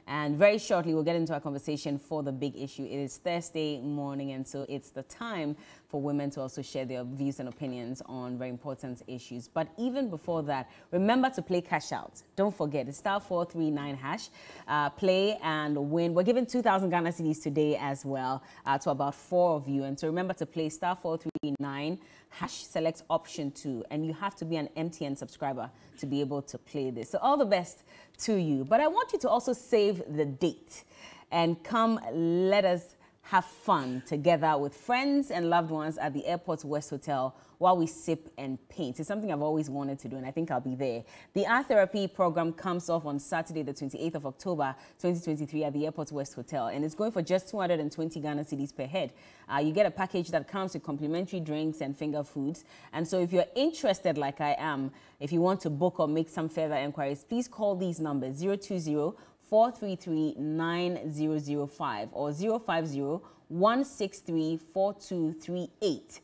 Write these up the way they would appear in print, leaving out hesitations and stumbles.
And very shortly, we'll get into our conversation for the big issue. It is Thursday morning, and so it's the time for women to also share their views and opinions on very important issues. But even before that, remember to play cash out. Don't forget, it's *439#. Play and win. We're giving 2,000 Ghana cedis today as well to about 4 of you. And so remember to play *439#, select option 2, and you have to be an MTN subscriber to be able to play this. So all the best to you. But I want you to also save the date and come let us have fun together with friends and loved ones at the Airport West Hotel while we sip and paint. It's something I've always wanted to do, and I think I'll be there. The Art Therapy program comes off on Saturday, the 28th of October, 2023 at the Airport West Hotel, and it's going for just 220 Ghana cedis per head. You get a package that comes with complimentary drinks and finger foods. And so if you're interested, like I am, if you want to book or make some further inquiries, please call these numbers: 020-433-9005 or 050-163-4238.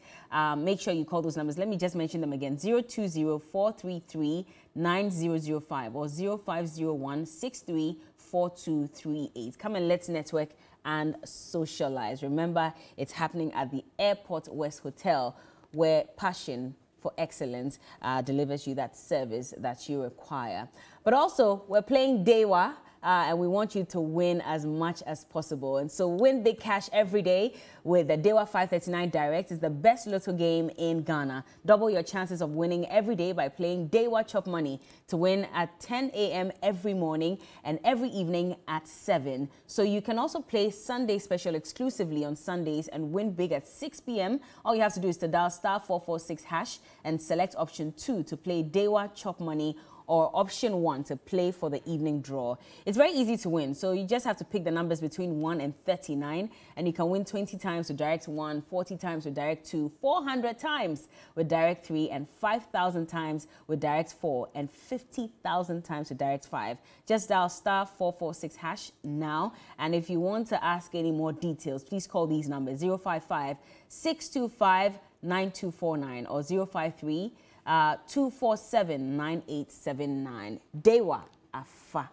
Make sure you call those numbers. Let me just mention them again: 020-433-9005 or 0501-63-4238. Come and let's network and socialize. Remember, it's happening at the Airport West Hotel, where passion for excellence delivers you that service that you require. But also, we're playing Dewa. And we want you to win as much as possible. And so win big cash every day with the Dewa 539 Direct. It's the best lotto game in Ghana. Double your chances of winning every day by playing Dewa Chop Money to win at 10 a.m. every morning and every evening at 7. So you can also play Sunday Special exclusively on Sundays and win big at 6 p.m. All you have to do is to dial *446# and select option 2 to play Dewa Chop Money, or option 1 to play for the evening draw. It's very easy to win, so you just have to pick the numbers between 1 and 39, and you can win 20 times with Direct 1, 40 times with Direct 2, 400 times with Direct 3, and 5,000 times with Direct 4, and 50,000 times with Direct 5. Just dial *446# now, and if you want to ask any more details, please call these numbers: 055-625-9249 or 053-247-9879. Dewa Afa.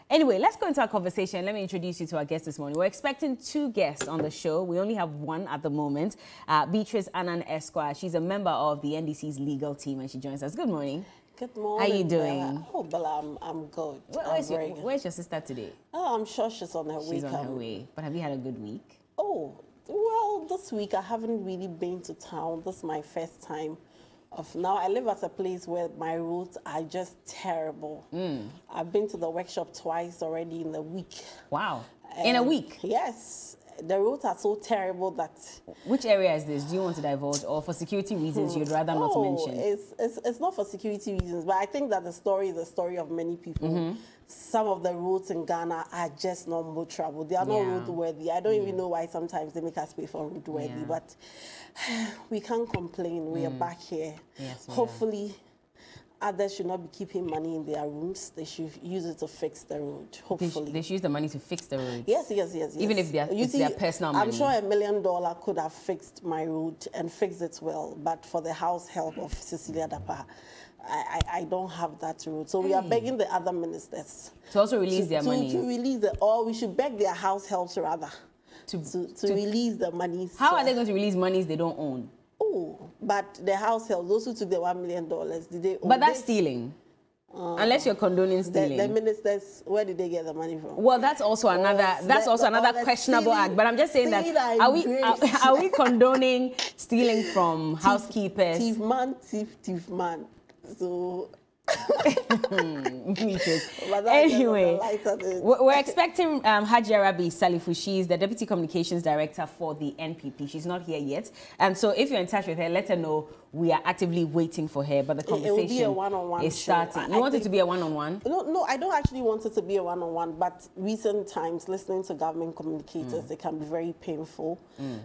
Anyway, let's go into our conversation. Let me introduce you to our guest this morning. We're expecting 2 guests on the show. We only have 1 at the moment. Beatrice Annan Esquire. She's a member of the NDC's legal team, and she joins us. Good morning. Good morning. How are you doing? Bella. Oh, Bella, I'm good. Where's your sister today? Oh, I'm sure she's on her way. She's on her way. But have you had a good week? Oh, well, this week I haven't really been to town. This is my first time. Now I live at a place where my roads are just terrible. I've been to the workshop twice already in the week. Wow. In a week? Yes. The roads are so terrible that... Which area is this? Do you want to divulge, or for security reasons you'd rather not mention? It's not for security reasons, but I think that the story is the story of many people. Some of the roads in Ghana are just not roadworthy. They are not roadworthy. I don't even know why sometimes they make us pay for roadworthy, but we can't complain. We are back here. Yes, hopefully, others should not be keeping money in their rooms. They should use it to fix the road, hopefully. They should use the money to fix the roads? Yes. Even if it's their personal money? I'm sure $1 million could have fixed my road and fixed it well, but for the house help of Cecilia Dapaah, I don't have that road. So we are begging the other ministers to also release their money. To release or we should beg their house helps rather to release the monies. How are they going to release monies they don't own? Oh, but the house help, those who took the $1 million, did they own? But that's stealing. Unless you're condoning stealing. The ministers, where did they get the money from? Well, that's also another questionable act. But I'm just saying that are we condoning stealing from housekeepers? Thief man. So anyway, we're expecting Hajia Rabi Salifu. She's the Deputy Communications Director for the NPP. She's not here yet. And so if you're in touch with her, let her know we are actively waiting for her. But the conversation is starting. You want it to be a one-on-one? No, I don't actually want it to be a one-on-one. But recent times, listening to government communicators, they can be very painful.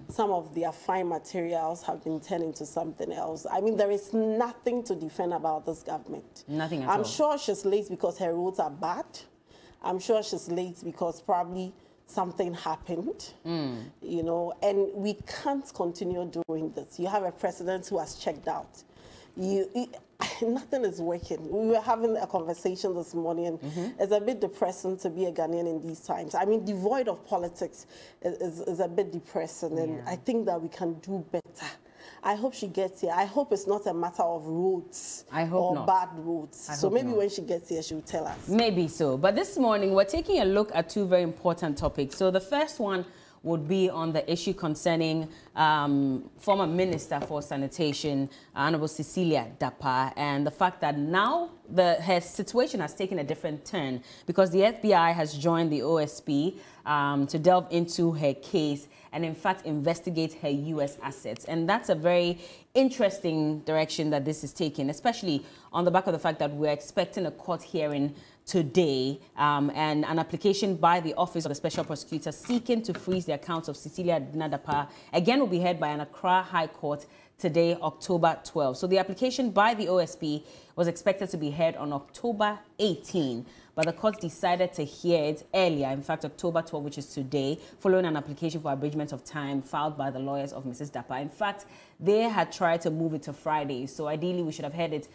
Some of their fine materials have been turned into something else. I mean, there is nothing to defend about this government. Nothing at all. I'm sure she's late because her roads are bad. I'm sure she's late because probably something happened, you know, and we can't continue doing this. You have a president who has checked out. Nothing is working. We were having a conversation this morning. It's a bit depressing to be a Ghanaian in these times. I mean, devoid of politics is a bit depressing, and I think that we can do better. I hope she gets here. I hope it's not a matter of roads or bad roads. So maybe when she gets here, she'll tell us. Maybe so. But this morning, we're taking a look at two very important topics. So the first one would be on the issue concerning former Minister for Sanitation, Honorable Cecilia Dapaah, and the fact that now her situation has taken a different turn because the FBI has joined the OSP to delve into her case and in fact investigate her U.S. assets. And that's a very interesting direction that this is taking, especially on the back of the fact that we're expecting a court hearing today and an application by the Office of the Special Prosecutor seeking to freeze the accounts of Cecilia Dapaah again will be heard by an Accra High Court today, October 12. So the application by the OSP was expected to be heard on October 18, but the court decided to hear it earlier, in fact, October 12, which is today, following an application for abridgment of time filed by the lawyers of Mrs. Dapaah. In fact, they had tried to move it to Friday, so ideally we should have heard it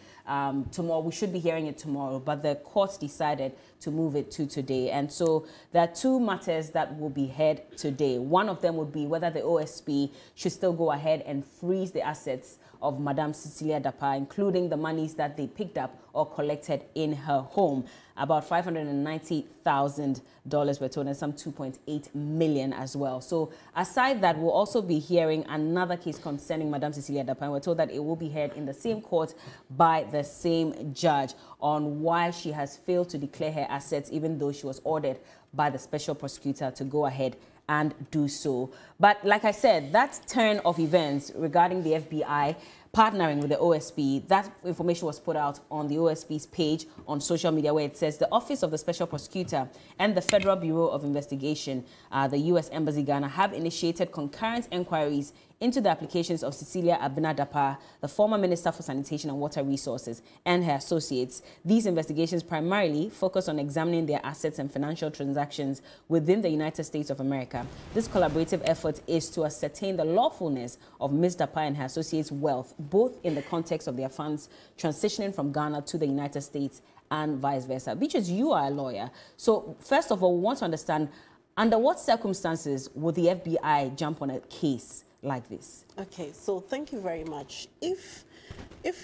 tomorrow. We should be hearing it tomorrow, but the court decided to move it to today. And so there are two matters that will be heard today. One of them would be whether the OSP should still go ahead and freeze the assets of Madam Cecilia Dapaah, including the monies that they picked up or collected in her home. About $590,000 we're told, and some $2.8 million as well. So aside that, we'll also be hearing another case concerning Madam Cecilia Dapaah. We're told that it will be heard in the same court by the same judge on why she has failed to declare her assets, even though she was ordered by the special prosecutor to go ahead and do so. But like I said, that turn of events regarding the FBI partnering with the OSP, that information was put out on the OSP's page on social media, where it says the Office of the Special Prosecutor and the Federal Bureau of Investigation, the U.S. Embassy Ghana, have initiated concurrent inquiries into the applications of Cecilia Dapaah, the former Minister for Sanitation and Water Resources, and her associates. These investigations primarily focus on examining their assets and financial transactions within the United States of America. This collaborative effort is to ascertain the lawfulness of Ms. Dapaah and her associates' wealth, both in the context of their funds transitioning from Ghana to the United States and vice versa. Beatrice, you are a lawyer. So first of all, we want to understand, under what circumstances would the FBI jump on a case like this? Okay, so thank you very much. If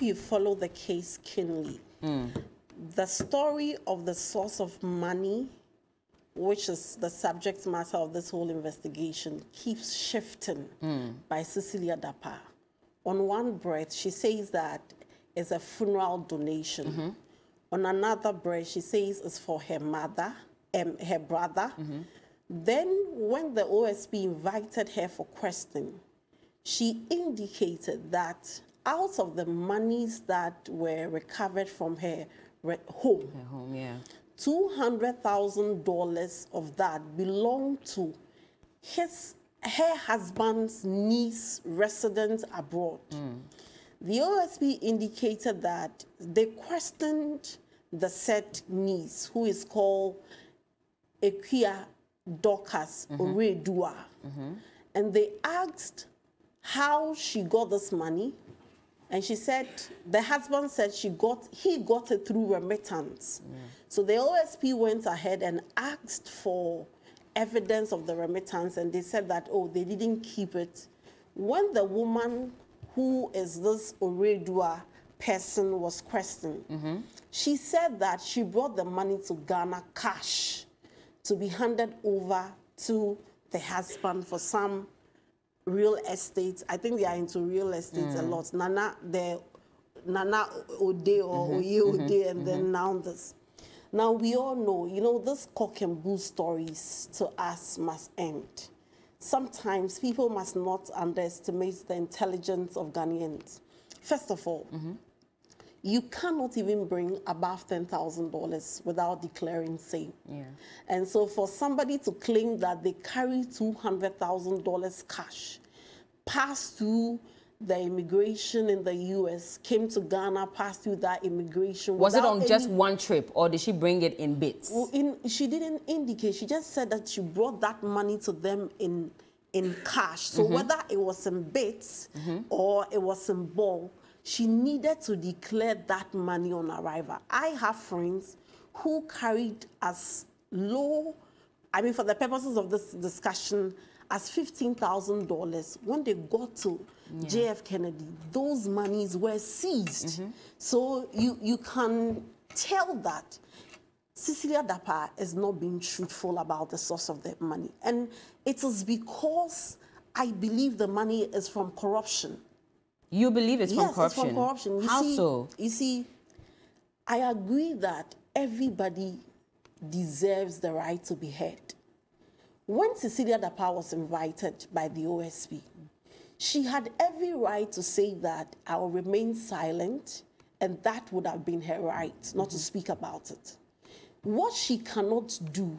you follow the case keenly, the story of the source of money, which is the subject matter of this whole investigation, keeps shifting by Cecilia Dapaah. On one breath, she says that it's a funeral donation. On another breath, she says it's for her mother, her brother. Then when the OSP invited her for questioning, she indicated that out of the monies that were recovered from her home, $200,000 of that belonged to her husband's niece resident abroad. The OSP indicated that they questioned the said niece, who is called Ekia Dorcas Oredua, and they asked how she got this money, and she said the husband said he got it through remittance. So the OSP went ahead and asked for evidence of the remittance, and they said that, oh, they didn't keep it. When the woman who is this Oredua person was questioned, she said that she brought the money to Ghana cash to be handed over to the husband for some real estate. I think they are into real estate a lot. Nana Ode or Oye Ode, and then now this. Now we all know, you know, this cock and bull stories to us must end. Sometimes people must not underestimate the intelligence of Ghanaians. First of all, you cannot even bring above $10,000 without declaring same. And so for somebody to claim that they carry $200,000 cash, passed through the immigration in the U.S., came to Ghana, passed through that immigration. Was it on just one trip, or did she bring it in bits? Well, she didn't indicate. She just said that she brought that money to them in cash. So whether it was in bits or it was in bulk, she needed to declare that money on arrival. I have friends who carried as low, I mean, for the purposes of this discussion, as $15,000 when they got to JF Kennedy. Those monies were seized. So you can tell that Cecilia Dapaah is not being truthful about the source of the money. And it is because I believe the money is from corruption. You believe it's from corruption? Yes, it's from corruption. How so? You see, I agree that everybody deserves the right to be heard. When Cecilia Dapaah was invited by the OSP, she had every right to say that I will remain silent, and that would have been her right, not to speak about it. What she cannot do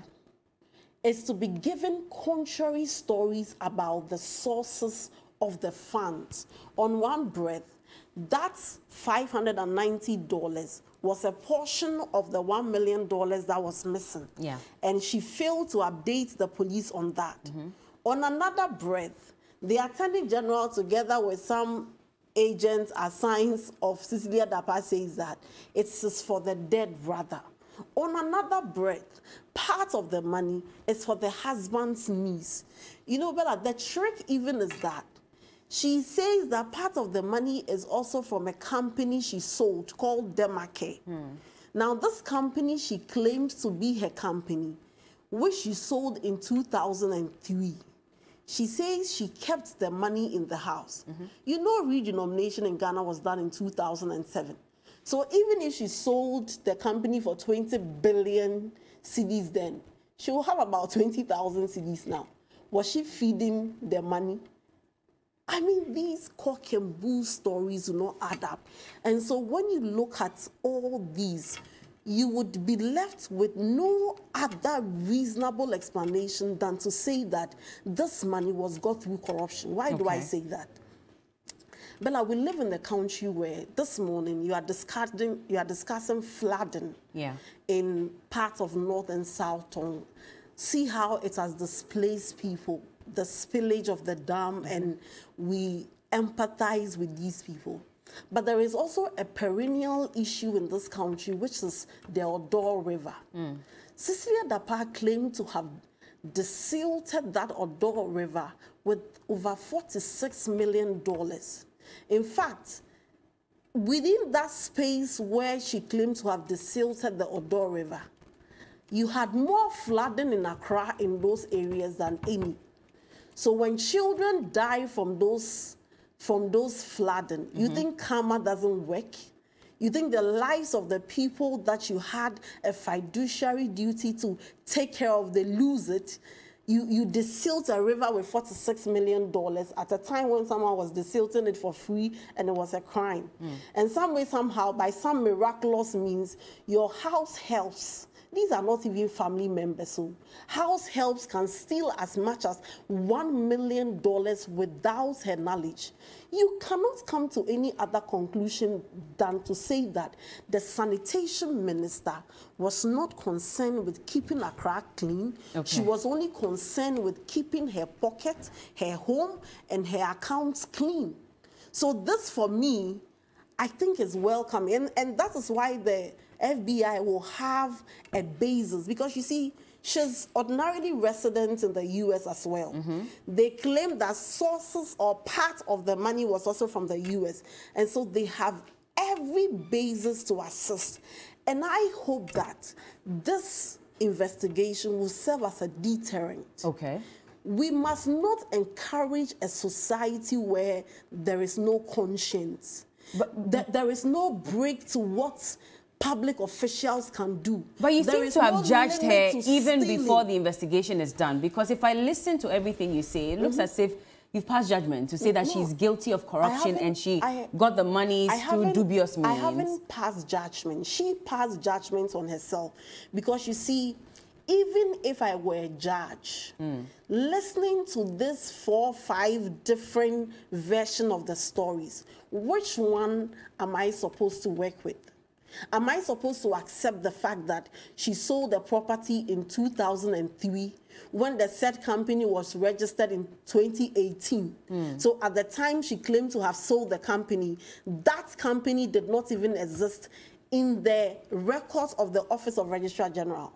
is to be given contrary stories about the sources of the funds. On one breath, that $590 was a portion of the $1 million that was missing. Yeah. And she failed to update the police on that. On another breath, the Attorney General, together with some agents assigned of Cecilia Dapaah, says that it is for the dead brother. On another breath, part of the money is for the husband's niece. You know, Bella, the trick even is that she says that part of the money is also from a company she sold called Demake. Now, this company she claims to be her company, which she sold in 2003. She says she kept the money in the house. You know, redenomination in Ghana was done in 2007. So even if she sold the company for 20 billion cedis then, she will have about 20,000 cedis now. Was she feeding the money? I mean, these cock and bull stories do not add up. And so when you look at all these, you would be left with no other reasonable explanation than to say that this money was got through corruption. Why do I say that? Bella, we live in a country where this morning you are discussing flooding in parts of North and South Tongue. See how it has displaced people, the spillage of the dam, and we empathize with these people. But there is also a perennial issue in this country, which is the Odo River. Cecilia Dapaah claimed to have desilted that Odo River with over $46 million. In fact, within that space where she claimed to have desilted the Odo River, you had more flooding in Accra in those areas than any. So when children die from those flooding, you think karma doesn't work? You think the lives of the people that you had a fiduciary duty to take care of, they lose it? You desilt a river with $46 million at a time when someone was desilting it for free and it was a crime. And some way, somehow, by some miraculous means, your house helps. These are not even family members. So house helps can steal as much as $1 million without her knowledge. You cannot come to any other conclusion than to say that the sanitation minister was not concerned with keeping Accra clean. She was only concerned with keeping her pocket, her home, and her accounts clean. So this, for me, I think is welcome. And that is why the FBI will have a basis, because you see, she's ordinarily resident in the US as well. They claim that sources or part of the money was also from the US. And so they have every basis to assist. And I hope that this investigation will serve as a deterrent. We must not encourage a society where there is no conscience. But there is no break to what public officials can do. But you seem to have judged her even before the investigation is done, because if I listen to everything you say, it looks as if you've passed judgment to say that she's guilty of corruption and she got the money through dubious means. I haven't passed judgment. She passed judgment on herself, because you see, even if I were a judge, listening to this 4 or 5 different versions of the stories, which one am I supposed to work with? Am I supposed to accept the fact that she sold the property in 2003 when the said company was registered in 2018? So at the time she claimed to have sold the company, that company did not even exist in the records of the Office of Registrar General.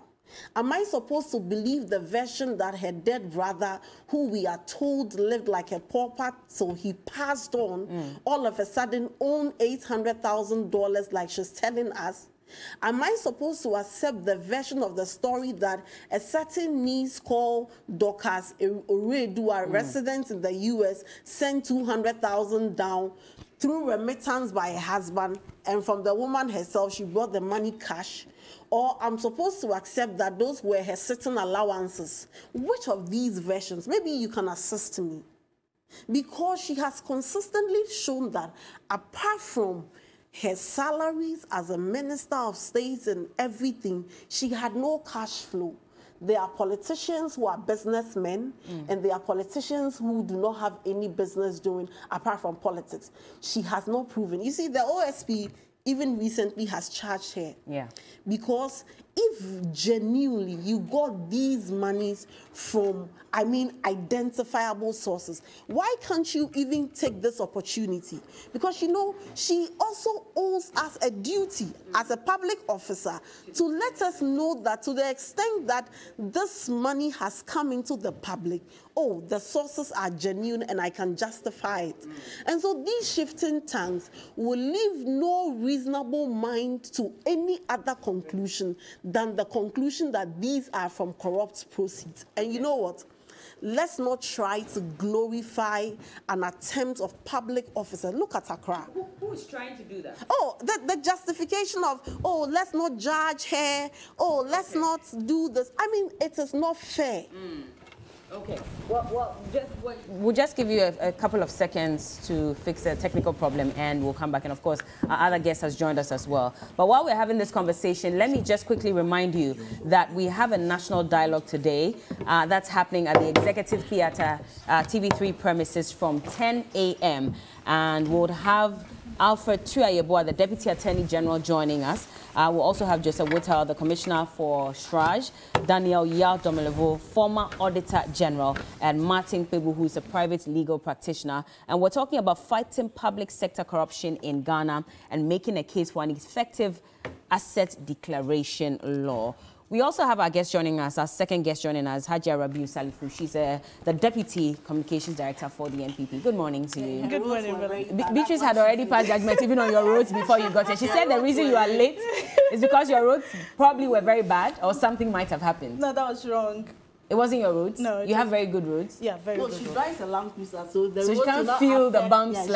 Am I supposed to believe the version that her dead brother, who we are told lived like a pauper, so he passed on, all of a sudden owned $800,000 like she's telling us? Am I supposed to accept the version of the story that a certain niece called Dorcas Oredu, a resident in the U.S., sent $200,000 down through remittance by her husband, and from the woman herself, she brought the money cash? Or I'm supposed to accept that those were her certain allowances? Which of these versions? Maybe you can assist me. Because she has consistently shown that apart from her salaries as a minister of state and everything, she had no cash flow. There are politicians who are businessmen, and there are politicians who do not have any business doing apart from politics. She has not proven. You see, the OSP even recently has charged her. Yeah. Because if genuinely you got these monies from, I mean, identifiable sources, why can't you even take this opportunity? Because, you know, she also owes us a duty as a public officer to let us know that to the extent that this money has come into the public, oh, the sources are genuine and I can justify it. And so these shifting tongues will leave no reasonable mind to any other conclusion than the conclusion that these are from corrupt proceeds. And you know what? Let's not try to glorify an attempt of public officer. Look at Accra. Who is trying to do that? Oh, the justification of, oh, let's not judge her. Oh, let's not do this. I mean, it is not fair. Okay. We'll just give you a couple of seconds to fix a technical problem, and we'll come back. And of course, our other guest has joined us as well. But while we're having this conversation, let me just quickly remind you that we have a national dialogue today that's happening at the Executive Theatre TV3 premises from 10 a.m. And we'll have Alfred Tuayeboah, the Deputy Attorney General, joining us. We'll also have Joseph Woodhull, the Commissioner for Shraj, Daniel Yao-Domelevo, former Auditor General, and Martin Pebu, who is a private legal practitioner. And we're talking about fighting public sector corruption in Ghana and making a case for an effective asset declaration law. We also have our guest joining us, our second guest joining us, Hajia Rabiu Salifu. She's the Deputy Communications Director for the NPP. Good morning to you. Good morning, brother. Beatrice had already passed judgment even on your roads before you got here. She said the reason you are late is because your roads probably were very bad or something might have happened. No, that was wrong. It wasn't your roads? No. You have very good roads? Yeah, very good. No, she drives a Land Cruiser, so the so roads she can't feel the bumps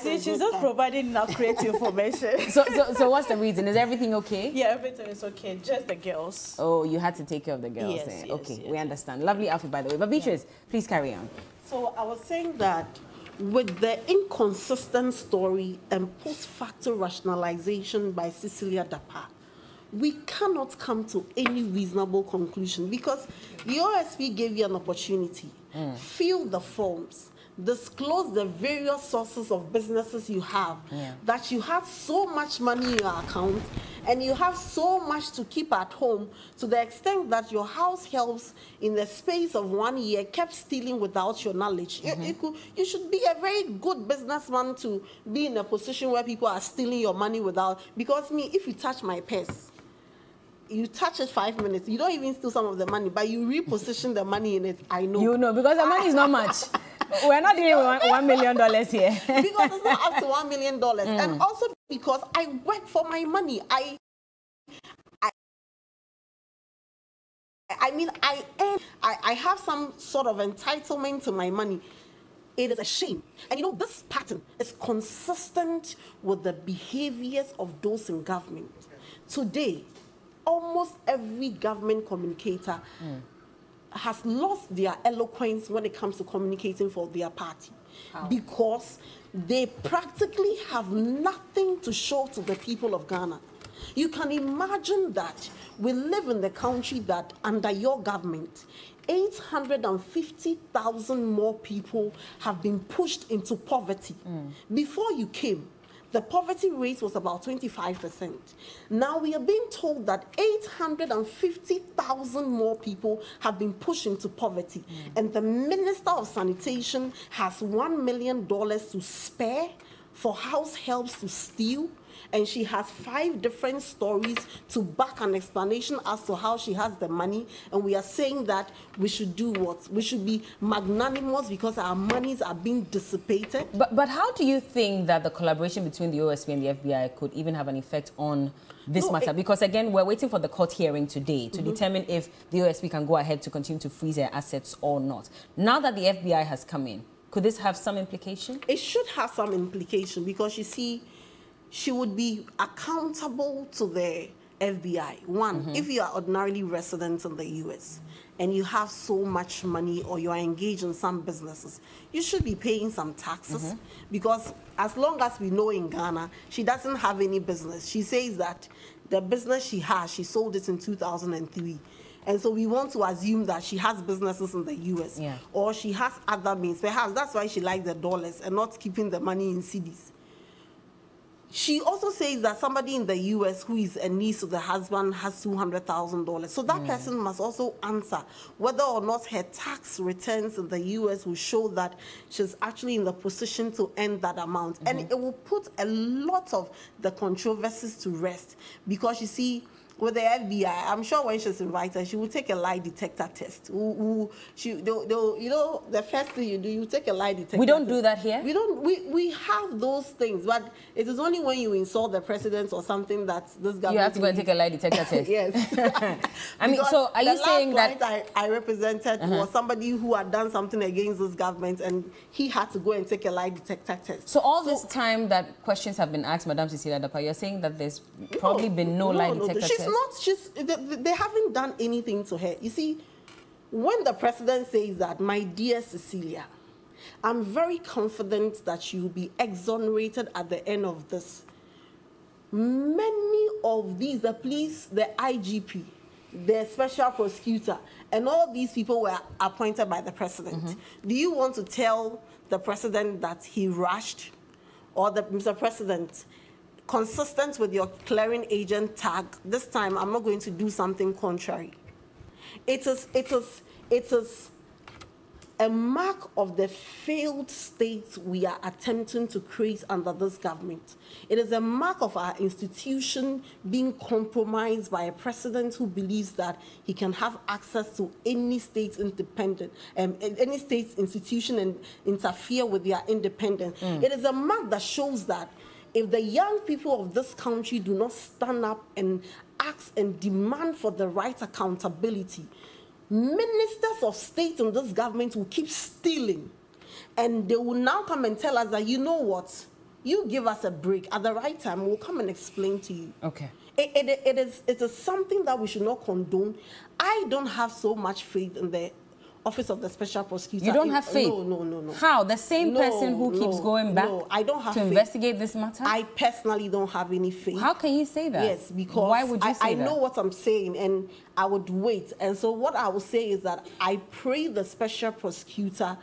She's just providing inaccurate information. So what's the reason? Is everything okay? Yeah, everything is okay. Just the girls. Oh, you had to take care of the girls. Yes, eh? yes, Okay, yes. we understand. Lovely outfit, by the way. But Beatrice, please carry on. So I was saying that with the inconsistent story and post-facto rationalization by Cecilia Dapaah, we cannot come to any reasonable conclusion because the OSP gave you an opportunity. Fill the forms, disclose the various sources of businesses you have, that you have so much money in your account and you have so much to keep at home to the extent that your house helps in the space of 1 year kept stealing without your knowledge. You should be a very good businessman to be in a position where people are stealing your money without, because me, if you touch my purse, you touch it 5 minutes, you don't even steal some of the money, but you reposition the money in it, I know. You know, because the money is not much. We're not doing $1 million here. Because it's not up to $1 million. And also because I work for my money. I have some sort of entitlement to my money. It is a shame. And you know, this pattern is consistent with the behaviors of those in government. Today, almost every government communicator has lost their eloquence when it comes to communicating for their party. How? Because they practically have nothing to show to the people of Ghana. You can imagine that we live in the country that under your government, 850,000 more people have been pushed into poverty. Before you came, the poverty rate was about 25%. Now we are being told that 850,000 more people have been pushed into poverty. And the Minister of Sanitation has $1 million to spare for house helps to steal. And she has 5 different stories to back an explanation as to how she has the money. And we are saying that we should do what? We should be magnanimous because our monies are being dissipated. But how do you think that the collaboration between the OSP and the FBI could even have an effect on this matter? Because again, we're waiting for the court hearing today to determine if the OSP can go ahead to continue to freeze their assets or not. Now that the FBI has come in, could this have some implication? It should have some implication because you see, she would be accountable to the FBI. One, if you are ordinarily resident in the US and you have so much money or you are engaged in some businesses, you should be paying some taxes because as long as we know in Ghana, she doesn't have any business. She says that the business she has, she sold it in 2003. And so we want to assume that she has businesses in the US or she has other means. Perhaps that's why she likes the dollars and not keeping the money in cedis. She also says that somebody in the US who is a niece of the husband has $200,000. So that person must also answer whether or not her tax returns in the US will show that she's actually in the position to earn that amount. And it will put a lot of the controversies to rest because you see, with the FBI, I'm sure when she's invited, she will take a lie detector test. You know, the first thing you do, you take a lie detector. We don't do that here. We don't. We have those things, but it is only when you insult the president or something that this government. You have to go and take a lie detector test. Yes. I mean, so are you saying that I represented was somebody who had done something against this government, and he had to go and take a lie detector test. So all this time that questions have been asked, Madam Cecilia Dapaah, you're saying that there's probably been no lie detector test. They haven't done anything to her. You see, when the president says that, my dear Cecilia, I'm very confident that you will be exonerated at the end of this. Many of these, the police, the IGP, the special prosecutor, and all these people were appointed by the president. Do you want to tell the president that he rushed? Or that, Mr. President, consistent with your clearing agent tag, this time I'm not going to do something contrary. It is a mark of the failed state we are attempting to create under this government. It is a mark of our institution being compromised by a president who believes that he can have access to any state's any state's institution and interfere with their independence. It is a mark that shows that if the young people of this country do not stand up and ask and demand for the right accountability, ministers of state in this government will keep stealing. And they will now come and tell us that, you know what, you give us a break. At the right time, we'll come and explain to you. Okay. It is something that we should not condone. I don't have so much faith in the Office of the Special Prosecutor. You don't have faith? No. How? The same person who keeps going back I don't have to investigate this matter? I personally don't have any faith. How can you say that? Yes, because why would you say that? I know what I'm saying, and I would wait. And so what I will say is that I pray the Special Prosecutor,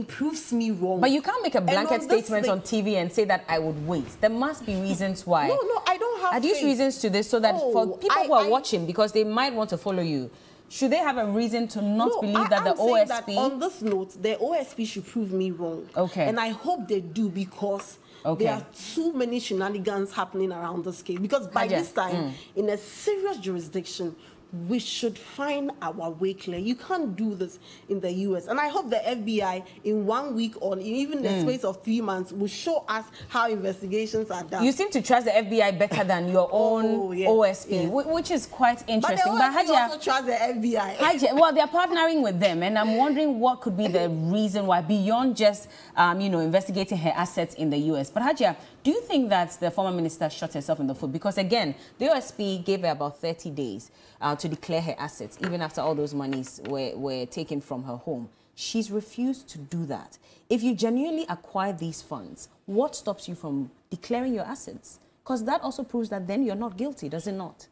proves me wrong. But you can't make a blanket statement on TV and say that I would wait. There must be reasons why. No, I don't have Are these reasons to this so that for people who are watching, because they might want to follow you, should they have a reason to not believe that the OSP... That on this note, the OSP should prove me wrong. Okay. And I hope they do, because there are too many shenanigans happening around this case. Because by this time, in a serious jurisdiction, we should find our way clear. You can't do this in the US. And I hope the FBI in 1 week or even the space of 3 months will show us how investigations are done. You seem to trust the FBI better than your own OSP, which is quite interesting. But the OSP also trust the FBI. Well, they're partnering with them, and I'm wondering what could be the reason why, beyond just, investigating her assets in the US. But Hajia, do you think that the former minister shot herself in the foot? Because again, the OSP gave her about 30 days to declare her assets, even after all those monies were taken from her home. She's refused to do that. If you genuinely acquire these funds, what stops you from declaring your assets? Because that also proves that then you're not guilty, does it not?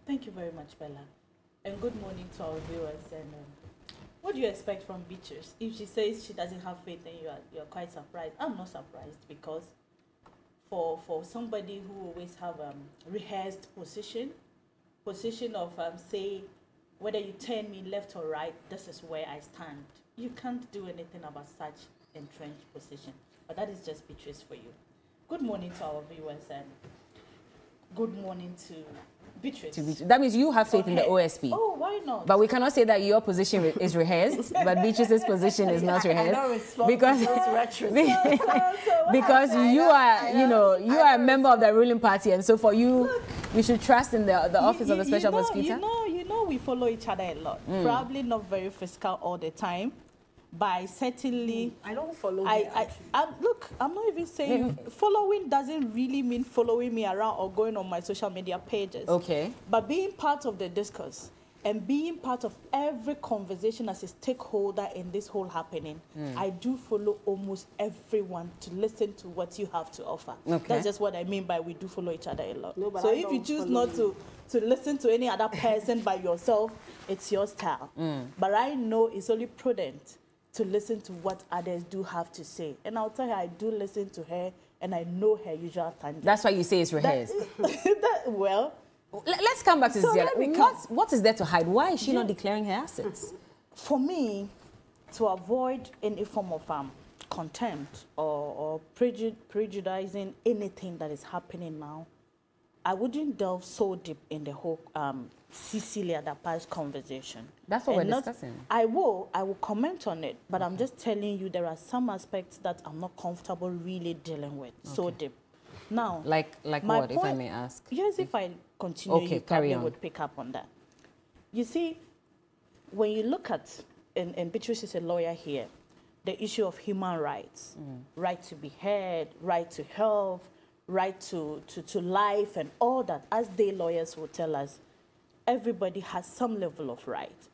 Thank you very much, Bella. And good morning to our viewers. And what do you expect from Beatrice? If she says she doesn't have faith, then you're quite surprised. I'm not surprised, because for somebody who always have rehearsed position of say, whether you turn me left or right, this is where I stand. You can't do anything about such entrenched position. But that is just Beatrice for you. Good morning to our viewers and good morning to Beatrice. That means you have faith in the OSP. Oh, why not? But we cannot say that your position is rehearsed, but Beatrice's position is not rehearsed. Because you are, you are a member of the ruling party, and so for you, we should trust in the office of the special prosecutor. You know, we follow each other a lot. Probably not very physical all the time. By certainly, I don't follow. Look, I'm not even saying following doesn't really mean following me around or going on my social media pages. Okay. But being part of the discourse and being part of every conversation as a stakeholder in this whole happening, I do follow almost everyone to listen to what you have to offer. Okay. That's just what I mean by we do follow each other a lot. No, but so I if you choose not to listen to any other person by yourself, it's your style. But I know it's only prudent to listen to what others do have to say. And I'll tell her I do listen to her and I know her usual tangent. That's why you say it's rehearsed. Well, let's come back to Cecilia. What is there to hide? Why is she not Yeah. declaring her assets? For me, to avoid any form of contempt or prejudicing anything that is happening now, I wouldn't delve so deep in the whole Cecilia Dapaah's conversation. That's what we're discussing. I will comment on it, but I'm just telling you there are some aspects that I'm not comfortable really dealing with so deep. Now, like what, if I may ask? Yes, if I continue, you probably would pick up on that. You see, when you look at, and Beatrice is a lawyer here, the issue of human rights, right to be heard, right to health, right to life and all that, as they lawyers will tell us, everybody has some level of right.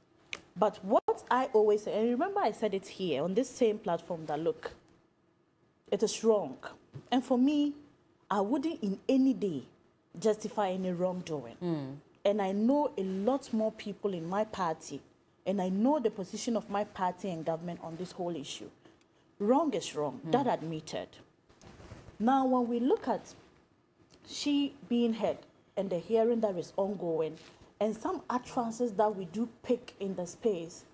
But what I always say, and remember I said it here on this same platform, that look, it is wrong. And for me, I wouldn't in any day justify any wrongdoing. And I know a lot more people in my party, and I know the position of my party and government on this whole issue. Wrong is wrong, that admitted. Now, when we look at she being heard and the hearing that is ongoing, and some utterances that we do pick in the space,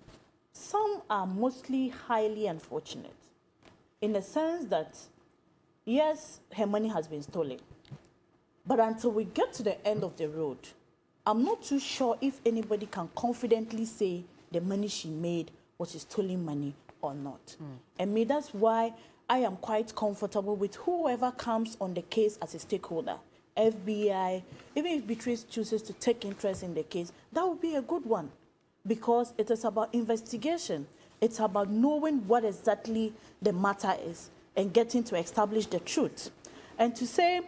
some are mostly highly unfortunate, in the sense that, yes, her money has been stolen. But until we get to the end of the road, I'm not too sure if anybody can confidently say the money she made was stolen money or not. And me, that's why I am quite comfortable with whoever comes on the case as a stakeholder. FBI, even if Beatrice chooses to take interest in the case, that would be a good one, because it is about investigation. It's about knowing what exactly the matter is and getting to establish the truth. And to say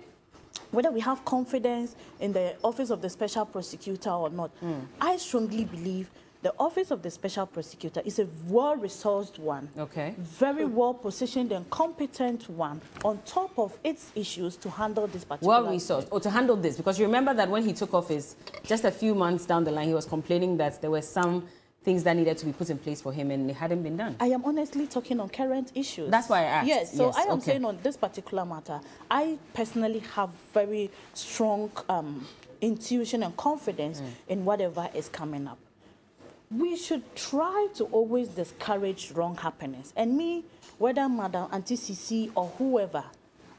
whether we have confidence in the Office of the Special Prosecutor or not, I strongly believe the Office of the Special Prosecutor is a well-resourced one, very well-positioned and competent one on top of its issues to handle this particular Well-resourced, or to handle this, because you remember that when he took office, just a few months down the line, he was complaining that there were some things that needed to be put in place for him and it hadn't been done. I am honestly talking on current issues. That's why I asked. Yes, so I am saying on this particular matter, I personally have very strong intuition and confidence in whatever is coming up. We should try to always discourage wrong happenings. And me, whether Madam Auntie Cici or whoever,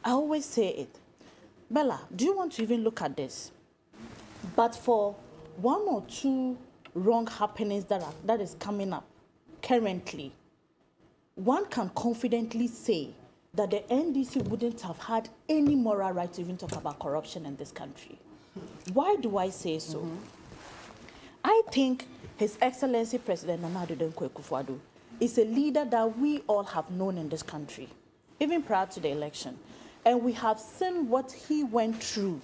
I always say it. Bella, do you want to even look at this? But for one or two wrong happenings that is coming up currently, one can confidently say that the NDC wouldn't have had any moral right to even talk about corruption in this country. Why do I say so? I think His Excellency President Nana Addo Dankwa Akufo-Addo is a leader that we all have known in this country, even prior to the election. And we have seen what he went through,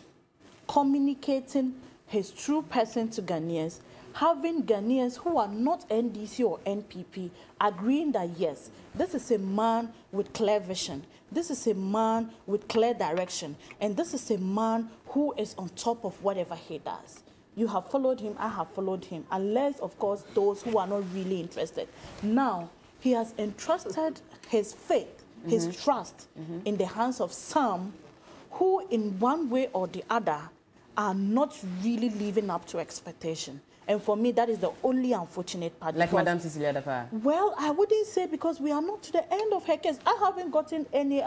communicating his true person to Ghanaians, having Ghanaians who are not NDC or NPP agreeing that, yes, this is a man with clear vision, this is a man with clear direction, and this is a man who is on top of whatever he does. You have followed him, I have followed him, unless, of course, those who are not really interested. Now, he has entrusted his faith, his trust in the hands of some who in one way or the other are not really living up to expectation. And for me, that is the only unfortunate part. Like Madam Cecilia Dapaah? Well, I wouldn't say, because we are not to the end of her case. I haven't gotten any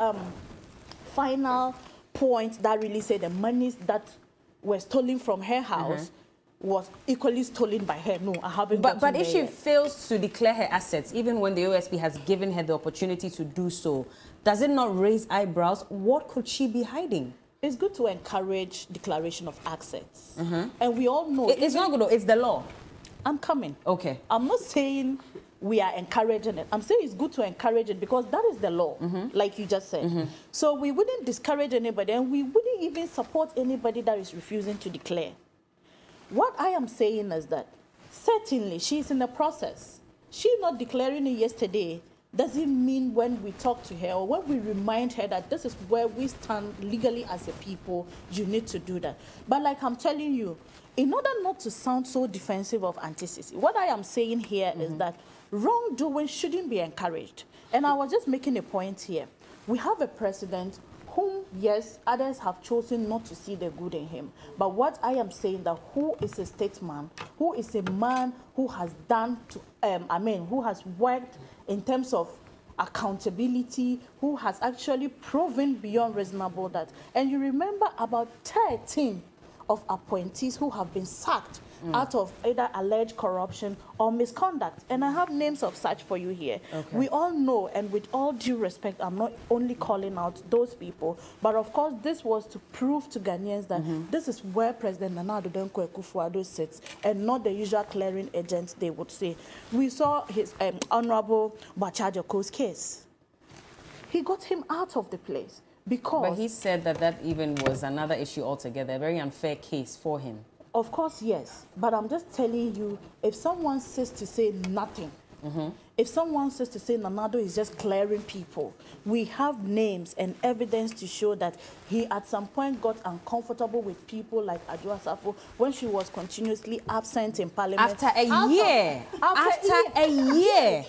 final point that really say the monies that were stolen from her house was equally stolen by her. No, I haven't gotten But if she yet. fails to declare her assets, even when the OSP has given her the opportunity to do so, does it not raise eyebrows? What could she be hiding? It's good to encourage declaration of assets. And we all know... It's not good, though. It's the law. I'm coming. Okay. I'm not saying we are encouraging it. I'm saying it's good to encourage it because that is the law, like you just said. So we wouldn't discourage anybody, and we wouldn't even support anybody that is refusing to declare. What I am saying is that certainly she's in the process. She's not declaring it yesterday. Doesn't mean when we talk to her or when we remind her that this is where we stand legally as a people, you need to do that. But like I'm telling you, in order not to sound so defensive of Auntie, what I am saying here is that wrongdoing shouldn't be encouraged. And I was just making a point here. We have a president whom, yes, others have chosen not to see the good in him. But what I am saying, that who is a statesman, who is a man who has done, who has worked in terms of accountability, who has actually proven beyond reasonable doubt. And you remember about 13 of appointees who have been sacked out of either alleged corruption or misconduct. And I have names of such for you here. Okay. We all know, and with all due respect, I'm not only calling out those people, but of course this was to prove to Ghanaians that this is where President Nana Addo Dankwa Akufo-Addo sits, and not the usual clearing agents they would say. We saw his Honorable Bachajoko's case. He got him out of the place because... But he said that that even was another issue altogether, a very unfair case for him. Of course, yes. But I'm just telling you, if someone says to say nothing, if someone says to say Nana Addo is just clearing people, we have names and evidence to show that he at some point got uncomfortable with people like Adwoa Safo when she was continuously absent in Parliament. After a year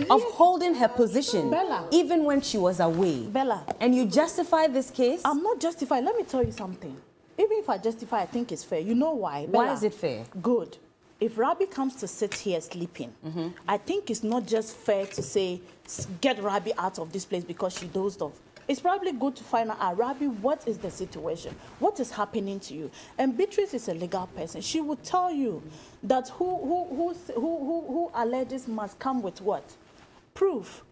of holding her position, Bella, even when she was away. Bella. And you justify this case? I'm not justified. Let me tell you something. Even if I justify, I think it's fair. You know why? Bella, why is it fair? Good. If Rabi comes to sit here sleeping, I think it's not just fair to say, get Rabi out of this place because she dozed off. It's probably good to find out, Rabi, what is the situation? What is happening to you? And Beatrice is a legal person. She would tell you that who alleges must come with what? Proof.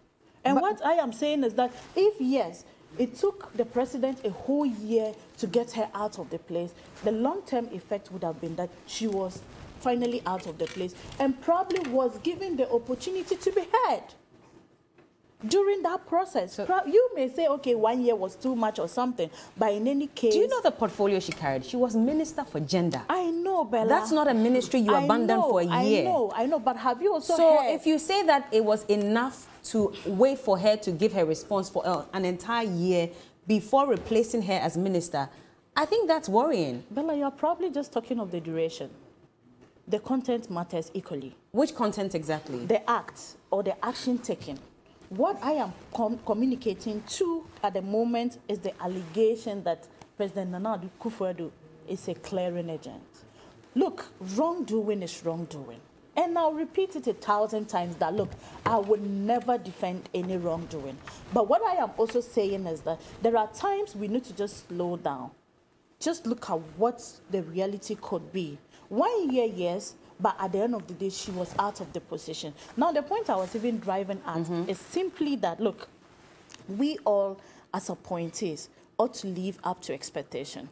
And but what I am saying is that if, yes, it took the president a whole year to get her out of the place, the long-term effect would have been that she was finally out of the place and probably was given the opportunity to be heard during that process. So you may say, okay, 1 year was too much or something, but in any case... Do you know the portfolio she carried? She was Minister for Gender. I know, Bella. That's not a ministry you abandoned for a year. I know, but have you also So heard... if you say that it was enough to wait for her to give her response for an entire year before replacing her as minister, I think that's worrying. Bella, you're probably just talking of the duration. The content matters equally. Which content exactly? The act or the action taken. What I am communicating to at the moment is the allegation that President Nana Addo Akufo-Addo is a clearing agent. Look, wrongdoing is wrongdoing. And I'll repeat it 1,000 times that, look, I would never defend any wrongdoing. But what I am also saying is that there are times we need to just slow down. Just look at what the reality could be. 1 year, yes, but at the end of the day, she was out of the position. Now, the point I was even driving at is simply that, look, we all, as appointees, ought to live up to expectation.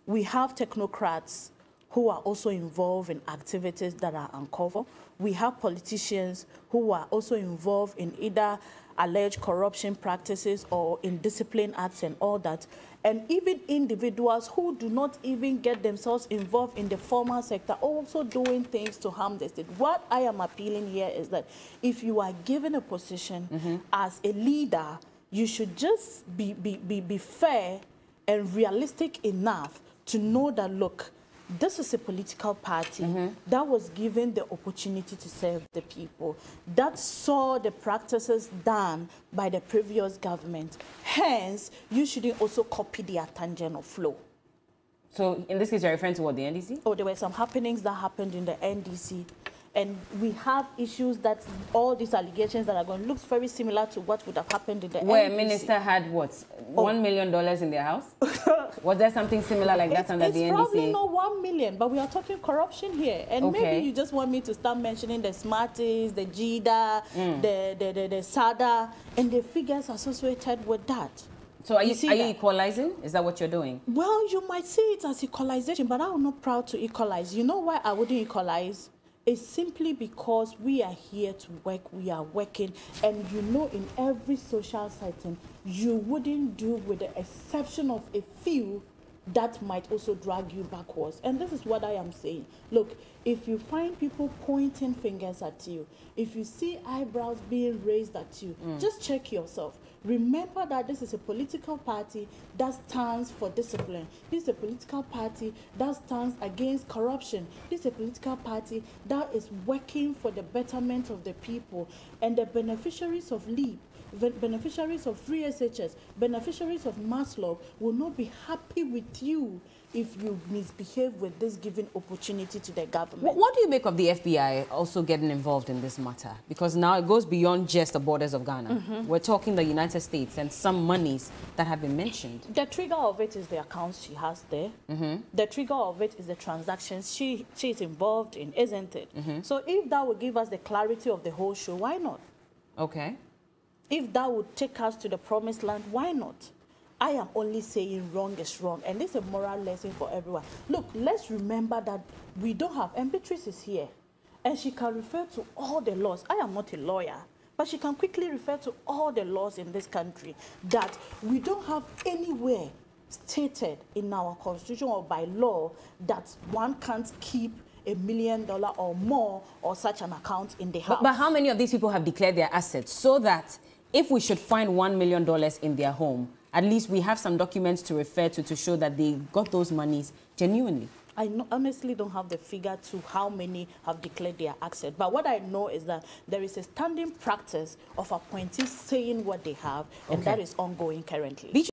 We have technocrats who are also involved in activities that are uncovered. We have politicians who are also involved in either alleged corruption practices or in discipline acts and all that. And even individuals who do not even get themselves involved in the formal sector also doing things to harm the state. What I am appealing here is that if you are given a position as a leader, you should just be fair and realistic enough to know that, look, this is a political party that was given the opportunity to serve the people, that saw the practices done by the previous government. Hence, you shouldn't also copy their tangent or flow. So in this case, you're referring to what, the NDC? Oh, there were some happenings that happened in the NDC. And we have issues that all these allegations that are going looks very similar to what would have happened in the Where NDC. a minister had what, $1 million in their house? Was there something similar like that under the NDC? It's probably not 1 million, but we are talking corruption here. And maybe you just want me to start mentioning the Smarties, the JIDA, the SADA, and the figures associated with that. So are you equalizing? Is that what you're doing? Well, you might see it as equalization, but I'm not proud to equalize. You know why I wouldn't equalize? It's simply because we are here to work, we are working, and you know in every social setting, you wouldn't do with the exception of a few that might also drag you backwards. And this is what I am saying. Look, if you find people pointing fingers at you, if you see eyebrows being raised at you, just check yourself. Remember that this is a political party that stands for discipline. This is a political party that stands against corruption. This is a political party that is working for the betterment of the people. And the beneficiaries of LEAP, beneficiaries of free SHS, beneficiaries of Maslow will not be happy with you if you misbehave with this given opportunity to the government. What do you make of the FBI also getting involved in this matter? Because now it goes beyond just the borders of Ghana. We're talking the United States and some monies that have been mentioned. The trigger of it is the accounts she has there. The trigger of it is the transactions she is involved in, isn't it? So if that would give us the clarity of the whole show, why not? Okay. If that would take us to the promised land, why not? I am only saying wrong is wrong, and this is a moral lesson for everyone. Look, let's remember that we don't have, and Beatrice is here, and she can refer to all the laws. I am not a lawyer, but she can quickly refer to all the laws in this country that we don't have anywhere stated in our constitution or by law that one can't keep $1 million or more or such an account in the house. But how many of these people have declared their assets so that if we should find $1 million in their home, at least we have some documents to refer to show that they got those monies genuinely? I honestly don't have the figure to how many have declared their assets. But what I know is that there is a standing practice of appointees saying what they have, and that is ongoing currently.